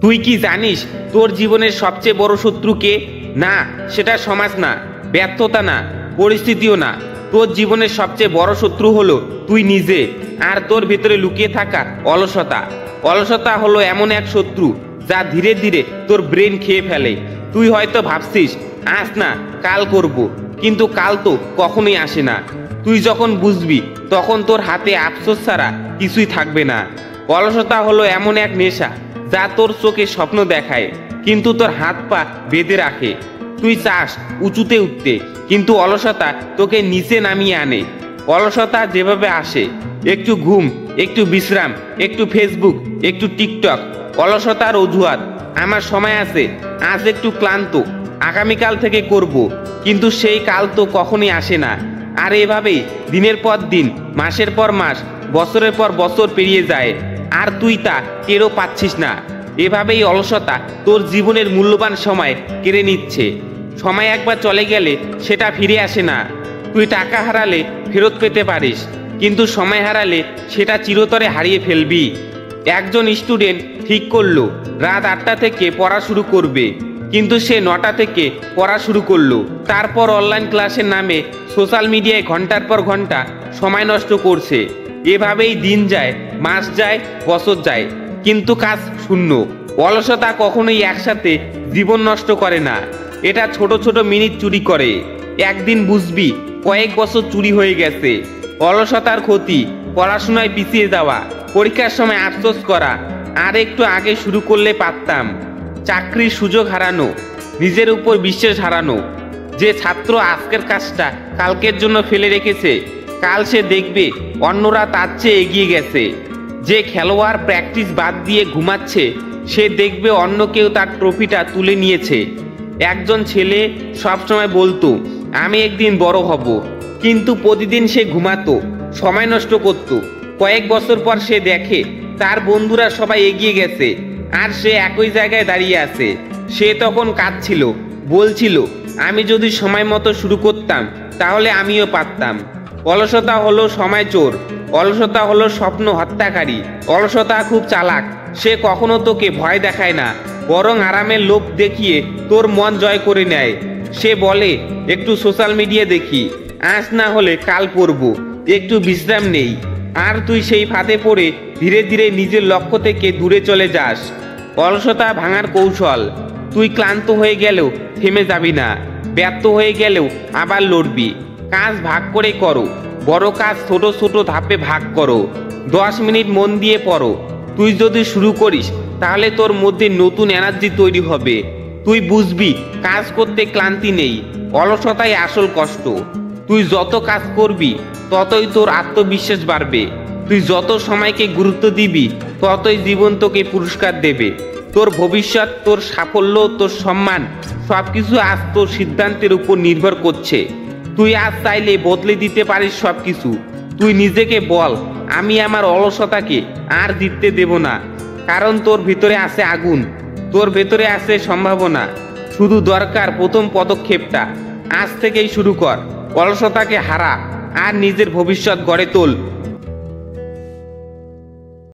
তুই কি জানিস তোর জীবনের সবচেয়ে বড় শত্রু কে? না, সেটা সমাজ না, ব্যর্থতা না, পরিস্থিতিও না। তোর জীবনের সবচেয়ে বড় শত্রু হলো তুই নিজে, আর তোর ভেতরে লুকিয়ে থাকা অলসতা। অলসতা হলো এমন এক শত্রু যা ধীরে ধীরে তোর ব্রেন খেয়ে ফেলে। তুই হয়তো ভাবছিস আজ না কাল করব, কিন্তু কাল তো কখনোই আসে না। তুই যখন বুঝবি তখন তোর হাতে আফসোস ছাড়া কিছুই থাকবে না। অলসতা হলো এমন এক নেশা যা তোর চোখে স্বপ্ন দেখায়, কিন্তু তোর হাত পা বেঁধে রাখে। তুই চাস উঁচুতে উঠতে, কিন্তু অলসতা তোকে নিচে নামিয়ে আনে। অলসতা যেভাবে আসে, একটু ঘুম, একটু বিশ্রাম, একটু ফেসবুক, একটু টিকটক। অলসতার অজুহাত, আমার সময় আছে, আজ একটু ক্লান্ত, আগামীকাল থেকে করব, কিন্তু সেই কাল তো কখনোই আসে না। আর এভাবেই দিনের পর দিন, মাসের পর মাস, বছরের পর বছর পেরিয়ে যায়, আর তুই তা টেরও পাচ্ছিস না। এভাবেই অলসতা তোর জীবনের মূল্যবান সময় কেড়ে নিচ্ছে। সময় একবার চলে গেলে সেটা ফিরে আসে না। তুই টাকা হারালে ফেরত পেতে পারিস, কিন্তু সময় হারালে সেটা চিরতরে হারিয়ে ফেলবি। একজন স্টুডেন্ট ঠিক করলো রাত 8টা থেকে পড়া শুরু করবে, কিন্তু সে 9টা থেকে পড়া শুরু করলো। তারপর অনলাইন ক্লাসের নামে সোশ্যাল মিডিয়ায় ঘন্টার পর ঘন্টা সময় নষ্ট করছে। এভাবেই দিন যায়, মাস যায়, বছর যায়, কিন্তু কাজ শূন্য। অলসতা কখনোই একসাথে জীবন নষ্ট করে না, এটা ছোট ছোট মিনিট চুরি করে। একদিন বুঝবি কয়েক বছর চুরি হয়ে গেছে। অলসতার ক্ষতি, পড়াশোনায় পিছিয়ে যাওয়া, পরীক্ষার সময় আফসোস করা, আর একটু আগে শুরু করলে পারতাম। চাকরির সুযোগ হারানো, নিজের উপর বিশ্বাস হারানো। যে ছাত্র আজকের কাজটা কালকের জন্য ফেলে রেখেছে, কাল সে দেখবে অন্যরা তার চেয়ে এগিয়ে গেছে। যে খেলোয়াড় প্র্যাকটিস বাদ দিয়ে ঘুমাচ্ছে, সে দেখবে অন্য কেউ তার ট্রফিটা তুলে নিয়েছে। একজন ছেলে সবসময় বলতো আমি একদিন বড় হব, কিন্তু প্রতিদিন সে ঘুমাতো, সময় নষ্ট করত। কয়েক বছর পর সে দেখে তার বন্ধুরা সবাই এগিয়ে গেছে, আর সে একই জায়গায় দাঁড়িয়ে আছে। সে তখন কাঁদছিল, বলছিল আমি যদি সময় মতো শুরু করতাম তাহলে আমিও পারতাম। অলসতা হলো সময় চোর, অলসতা হলো স্বপ্ন হত্যাকারী। অলসতা খুব চালাক, সে কখনো তোকে ভয় দেখায় না, বরং আরামের লোভ দেখিয়ে তোর মন জয় করে নেয়। সে বলে একটু সোশ্যাল মিডিয়া দেখি, আজ না হলে কাল পড়ব, একটু বিশ্রাম নেই। আর তুই সেই ফাঁদে পড়ে ধীরে ধীরে নিজের লক্ষ্য থেকে দূরে চলে যাস। অলসতা ভাঙার কৌশল, তুই ক্লান্ত হয়ে গেলেও থেমে যাবি না, ব্যর্থ হয়ে গেলেও আবার লড়বি। কাজ ভাগ করে করো, বড় কাজ ছোট ছোট ধাপে ভাগ করো। 10 মিনিট মন দিয়ে পড়ো। তুই যদি শুরু করিস তাহলে তোর মধ্যে নতুন এনার্জি তৈরি হবে। তুই বুঝবি কাজ করতে ক্লান্তি নেই, অলসতাই আসল কষ্ট। তুই যত কাজ করবি ততই তোর আত্মবিশ্বাস বাড়বে। তুই যত সময়কে গুরুত্ব দিবি ততই জীবন তোকে পুরস্কার দেবে। তোর ভবিষ্যৎ, তোর সাফল্য, তোর সম্মান সবকিছু আজ তোর সিদ্ধান্তের উপর নির্ভর করছে। তুই আজ চাইলে বদলে দিতে পারিস সবকিছু। তুই নিজেকে বল আমি আমার অলসতাকে আর জিততে দেব না, কারণ তোর ভিতরে আছে আগুন, তোর ভেতরে আছে সম্ভাবনা। শুধু দরকার প্রথম পদক্ষেপটা। আজ থেকেই শুরু কর, অলসতাকে হারা আর নিজের ভবিষ্যৎ গড়ে তোল।